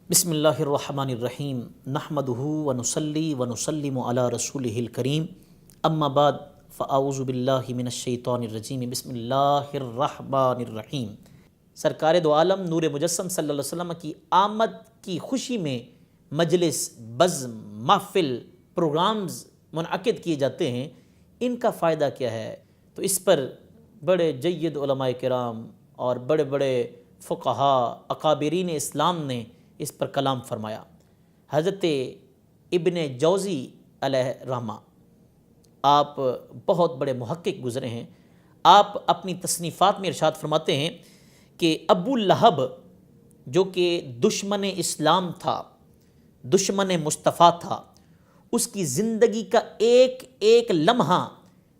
بسم اللہ الرحمن الرحیم نحمدہ ونصلی ونسلم علی رسولہ الکریم اما بعد فاعوذ باللہ من الشیطان الرجیم بسم اللہ الرحمن الرحیم۔ سرکار دو عالم نور مجسم صلی اللہ علیہ وسلم کی آمد کی خوشی میں مجلس، بزم، محفل، پروگرامز منعقد کیے جاتے ہیں، ان کا فائدہ کیا ہے؟ تو اس پر بڑے جید علماء کرام اور بڑے بڑے فقہاء اکابرین اسلام نے اس پر کلام فرمایا۔ حضرت ابن جوزی علیہ رحمہ آپ بہت بڑے محقق گزرے ہیں۔ آپ اپنی تصنیفات میں ارشاد فرماتے ہیں کہ ابو لہب جو کہ دشمن اسلام تھا، دشمن مصطفیٰ تھا، اس کی زندگی کا ایک ایک لمحہ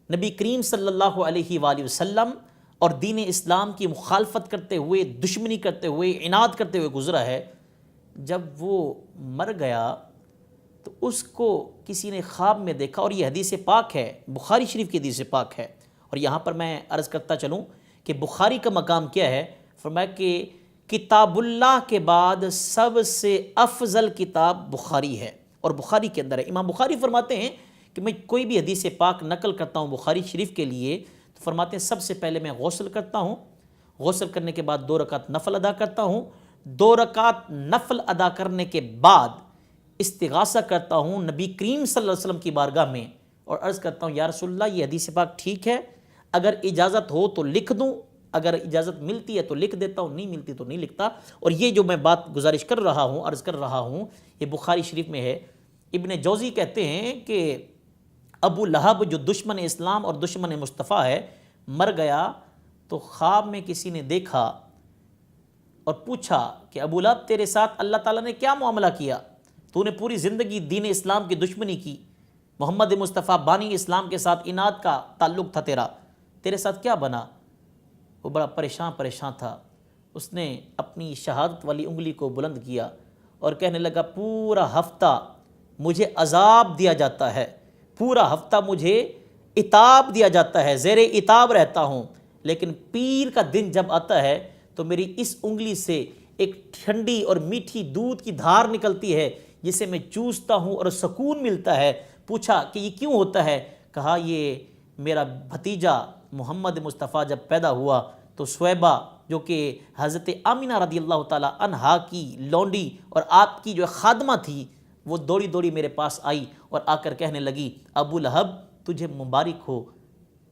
نبی کریم صلی اللہ علیہ وآلہ وسلم اور دین اسلام کی مخالفت کرتے ہوئے، دشمنی کرتے ہوئے، عناد کرتے ہوئے گزرا ہے۔ جب وہ مر گیا تو اس کو کسی نے خواب میں دیکھا، اور یہ حدیث پاک ہے، بخاری شریف کی حدیث پاک ہے۔ اور یہاں پر میں عرض کرتا چلوں کہ بخاری کا مقام کیا ہے؟ فرمایا کہ کتاب اللہ کے بعد سب سے افضل کتاب بخاری ہے، اور بخاری کے اندر ہے۔ امام بخاری فرماتے ہیں کہ میں کوئی بھی حدیث پاک نقل کرتا ہوں بخاری شریف کے لیے تو فرماتے ہیں سب سے پہلے میں غسل کرتا ہوں، غسل کرنے کے بعد 2 رکعت نفل ادا کرتا ہوں، 2 رکعت نفل ادا کرنے کے بعد استغاثہ کرتا ہوں نبی کریم صلی اللہ علیہ وسلم کی بارگاہ میں، اور عرض کرتا ہوں یا رسول اللہ یہ حدیث پاک ٹھیک ہے، اگر اجازت ہو تو لکھ دوں، اگر اجازت ملتی ہے تو لکھ دیتا ہوں، نہیں ملتی تو نہیں لکھتا۔ اور یہ جو میں بات گزارش کر رہا ہوں، عرض کر رہا ہوں، یہ بخاری شریف میں ہے۔ ابن جوزی کہتے ہیں کہ ابو لہب جو دشمن اسلام اور دشمن مصطفیٰ ہے، مر گیا تو خواب میں کسی نے دیکھا اور پوچھا کہ ابو لہب تیرے ساتھ اللہ تعالیٰ نے کیا معاملہ کیا؟ تو نے پوری زندگی دین اسلام کی دشمنی کی، محمد مصطفیٰ بانی اسلام کے ساتھ عناد کا تعلق تھا تیرے ساتھ کیا بنا؟ وہ بڑا پریشان تھا۔ اس نے اپنی شہادت والی انگلی کو بلند کیا اور کہنے لگا پورا ہفتہ مجھے عذاب دیا جاتا ہے، پورا ہفتہ مجھے عتاب دیا جاتا ہے، زیر عتاب رہتا ہوں، لیکن پیر کا دن جب آتا ہے تو میری اس انگلی سے ایک ٹھنڈی اور میٹھی دودھ کی دھار نکلتی ہے جسے میں چوستا ہوں اور سکون ملتا ہے۔ پوچھا کہ یہ کیوں ہوتا ہے؟ کہا یہ میرا بھتیجا محمد مصطفیٰ جب پیدا ہوا تو سویبہ جو کہ حضرت آمینہ رضی اللہ تعالیٰ عنہا کی لونڈی اور آپ کی جو خادمہ تھی، وہ دوڑی دوڑی میرے پاس آئی اور آ کر کہنے لگی ابو لہب تجھے مبارک ہو،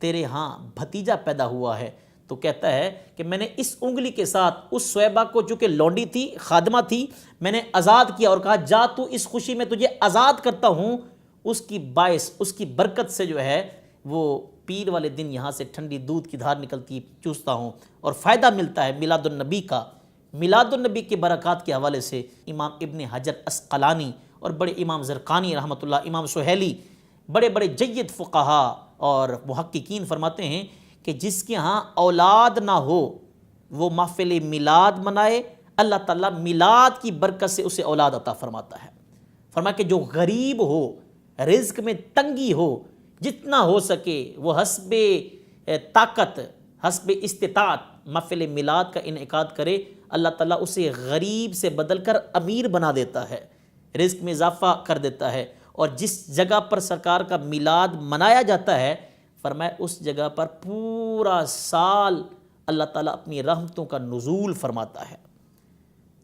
تیرے ہاں بھتیجا پیدا ہوا ہے۔ تو کہتا ہے کہ میں نے اس انگلی کے ساتھ اس سویبہ کو جو کہ لونڈی تھی، خادمہ تھی، میں نے آزاد کیا اور کہا جا تو اس خوشی میں تجھے آزاد کرتا ہوں، اس کی باعث، اس کی برکت سے جو ہے وہ پیر والے دن یہاں سے ٹھنڈی دودھ کی دھار نکلتی، چوستا ہوں اور فائدہ ملتا ہے میلاد النبی کا۔ میلاد النبی کے برکات کے حوالے سے امام ابن حجر عسقلانی اور بڑے امام زرقانی رحمۃ اللہ، امام سہیلی، بڑے بڑے جید فقہاء اور محققین فرماتے ہیں کہ جس کے ہاں اولاد نہ ہو وہ محفل میلاد منائے، اللہ تعالیٰ میلاد کی برکت سے اسے اولاد عطا فرماتا ہے۔ فرمایا کہ جو غریب ہو، رزق میں تنگی ہو، جتنا ہو سکے وہ حسب طاقت، حسب استطاعت محفل میلاد کا انعقاد کرے، اللہ تعالیٰ اسے غریب سے بدل کر امیر بنا دیتا ہے، رزق میں اضافہ کر دیتا ہے۔ اور جس جگہ پر سرکار کا میلاد منایا جاتا ہے، فرمایا اس جگہ پر پورا سال اللہ تعالیٰ اپنی رحمتوں کا نزول فرماتا ہے۔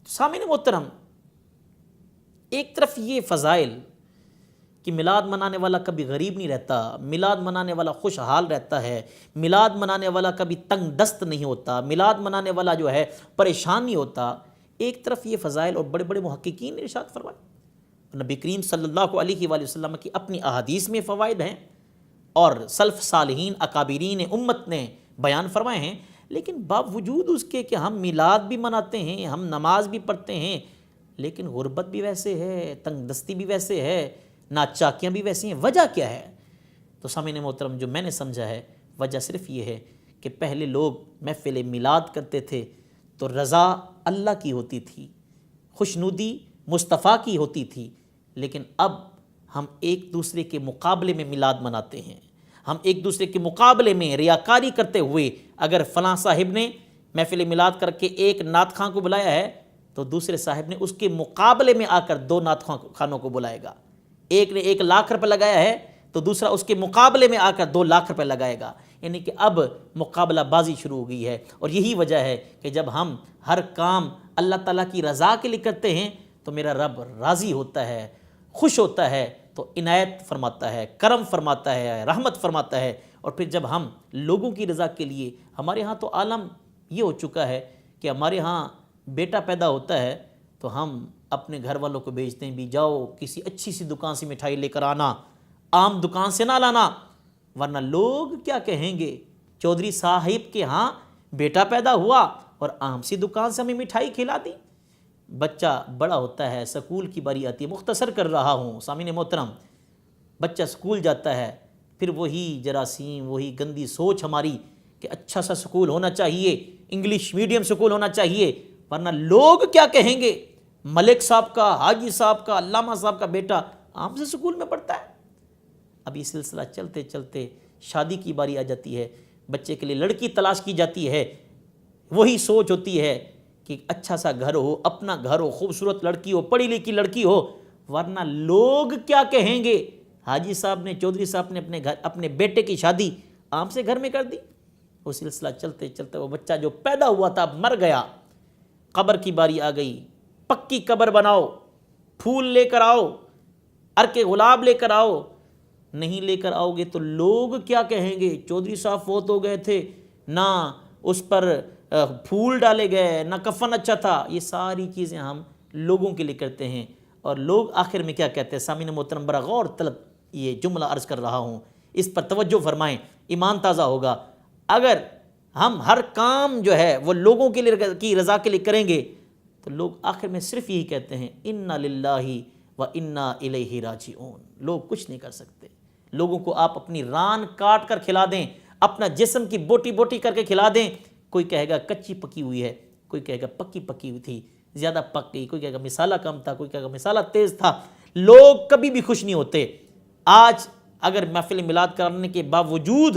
سامعین محترم، ایک طرف یہ فضائل کہ میلاد منانے والا کبھی غریب نہیں رہتا، میلاد منانے والا خوشحال رہتا ہے، میلاد منانے والا کبھی تنگ دست نہیں ہوتا، میلاد منانے والا جو ہے پریشان نہیں ہوتا، ایک طرف یہ فضائل اور بڑے بڑے محققین نے ارشاد فرمائے، نبی کریم صلی اللہ علیہ وآلہ وسلم کی اپنی احادیث میں فوائد ہیں اور سلف صالحین اکابرین امت نے بیان فرمائے ہیں، لیکن باوجود اس کے کہ ہم میلاد بھی مناتے ہیں، ہم نماز بھی پڑھتے ہیں، لیکن غربت بھی ویسے ہے، تنگ دستی بھی ویسے ہے، ناچاکیاں بھی ویسی ہیں۔ وجہ کیا ہے؟ تو سامعین محترم، جو میں نے سمجھا ہے وجہ صرف یہ ہے کہ پہلے لوگ محفل میلاد کرتے تھے تو رضا اللہ کی ہوتی تھی، خوشنودی مصطفیٰ کی ہوتی تھی، لیکن اب ہم ایک دوسرے کے مقابلے میں میلاد مناتے ہیں، ہم ایک دوسرے کے مقابلے میں ریاکاری کرتے ہوئے، اگر فلاں صاحب نے محفل میلاد کر کے ایک نعت خواں کو بلایا ہے تو دوسرے صاحب نے اس کے مقابلے میں آ کر 2 نعت خوانوں کو بلائے گا. ایک نے 1 لاکھ روپے لگایا ہے تو دوسرا اس کے مقابلے میں آ کر 2 لاکھ روپے لگائے گا. یعنی کہ اب مقابلہ بازی شروع ہو گئی ہے. اور یہی وجہ ہے کہ جب ہم ہر کام اللہ تعالیٰ کی رضا کے لیے کرتے ہیں تو میرا رب راضی ہوتا ہے، خوش ہوتا ہے، تو عنایت فرماتا ہے، کرم فرماتا ہے، رحمت فرماتا ہے. اور پھر جب ہم لوگوں کی رضا کے لیے، ہمارے ہاں تو عالم یہ ہو چکا ہے کہ ہمارے ہاں بیٹا پیدا ہوتا ہے تو ہم اپنے گھر والوں کو بھیجتے ہیں بھی جاؤ کسی اچھی سی دکان سے مٹھائی لے کر آنا، عام دکان سے نہ لانا ورنہ لوگ کیا کہیں گے. چودھری صاحب کے ہاں بیٹا پیدا ہوا اور عام سی دکان سے ہمیں مٹھائی کھلا دی. بچہ بڑا ہوتا ہے، سکول کی باری آتی ہے. مختصر کر رہا ہوں سامعین محترم، بچہ سکول جاتا ہے، پھر وہی جراثیم، وہی گندی سوچ ہماری کہ اچھا سا سکول ہونا چاہیے، انگلش میڈیم سکول ہونا چاہیے ورنہ لوگ کیا کہیں گے. ملک صاحب کا، حاجی صاحب کا، علامہ صاحب کا بیٹا عام سے سکول میں پڑھتا ہے. اب یہ سلسلہ چلتے چلتے شادی کی باری آ جاتی ہے، بچے کے لیے لڑکی تلاش کی جاتی ہے. وہی سوچ ہوتی ہے کہ اچھا سا گھر ہو، اپنا گھر ہو، خوبصورت لڑکی ہو، پڑھی لکھی لڑکی ہو ورنہ لوگ کیا کہیں گے. حاجی صاحب نے، چودھری صاحب نے اپنے بیٹے کی شادی عام سے گھر میں کر دی. وہ سلسلہ چلتے چلتے وہ بچہ جو پیدا ہوا تھا مر گیا. قبر کی باری آ گئی. پکی قبر بناؤ، پھول لے کر آؤ، عرق گلاب لے کر آؤ. نہیں لے کر آؤ گے تو لوگ کیا کہیں گے. چودھری صاحب فوت ہو گئے تھے، نہ اس پر پھول ڈالے گئے، نہ کفن اچھا تھا. یہ ساری چیزیں ہم لوگوں کے لیے کرتے ہیں اور لوگ آخر میں کیا کہتے ہیں. سامعین محترم بڑا غور طلب یہ جملہ عرض کر رہا ہوں، اس پر توجہ فرمائیں، ایمان تازہ ہوگا. اگر ہم ہر کام جو ہے وہ لوگوں کے لیے کی رضا کے لیے کریں گے تو لوگ آخر میں صرف یہی کہتے ہیں انا للہ و انا الیہ راجعون. لوگ کچھ نہیں کر سکتے. لوگوں کو آپ اپنی ران کاٹ کر کھلا دیں، اپنا جسم کی بوٹی بوٹی کر کے کھلا دیں، کوئی کہے گا کچی پکی ہوئی ہے، کوئی کہے گا پکی پکی ہوئی تھی، زیادہ پک گئی، کوئی کہے گا مسالہ کم تھا، کوئی کہے گا مسالہ تیز تھا. لوگ کبھی بھی خوش نہیں ہوتے. آج اگر محفل میلاد کرنے کے باوجود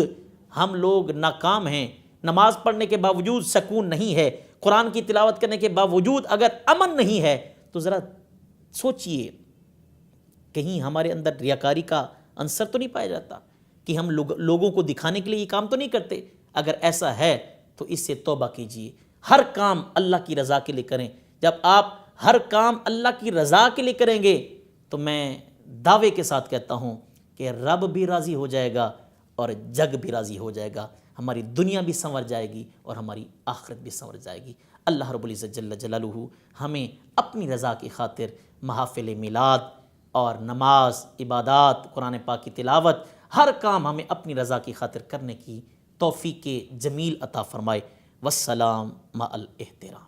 ہم لوگ ناکام ہیں، نماز پڑھنے کے باوجود سکون نہیں ہے، قرآن کی تلاوت کرنے کے باوجود اگر امن نہیں ہے تو ذرا سوچئے کہیں ہمارے اندر ریاکاری کا عنصر تو نہیں پایا جاتا کہ ہم لوگوں کو دکھانے کے لیے یہ کام تو نہیں کرتے. اگر ایسا ہے تو اس سے توبہ کیجئے. ہر کام اللہ کی رضا کے لیے کریں. جب آپ ہر کام اللہ کی رضا کے لیے کریں گے تو میں دعوے کے ساتھ کہتا ہوں کہ رب بھی راضی ہو جائے گا اور جگ بھی راضی ہو جائے گا. ہماری دنیا بھی سنور جائے گی اور ہماری آخرت بھی سنور جائے گی. اللہ رب العزت جل جلالہ ہمیں اپنی رضا کی خاطر محافل میلاد اور نماز، عبادات، قرآن پاک کی تلاوت، ہر کام ہمیں اپنی رضا کی خاطر کرنے کی توفیق جمیل عطا فرمائے. والسلام مع الاحترام.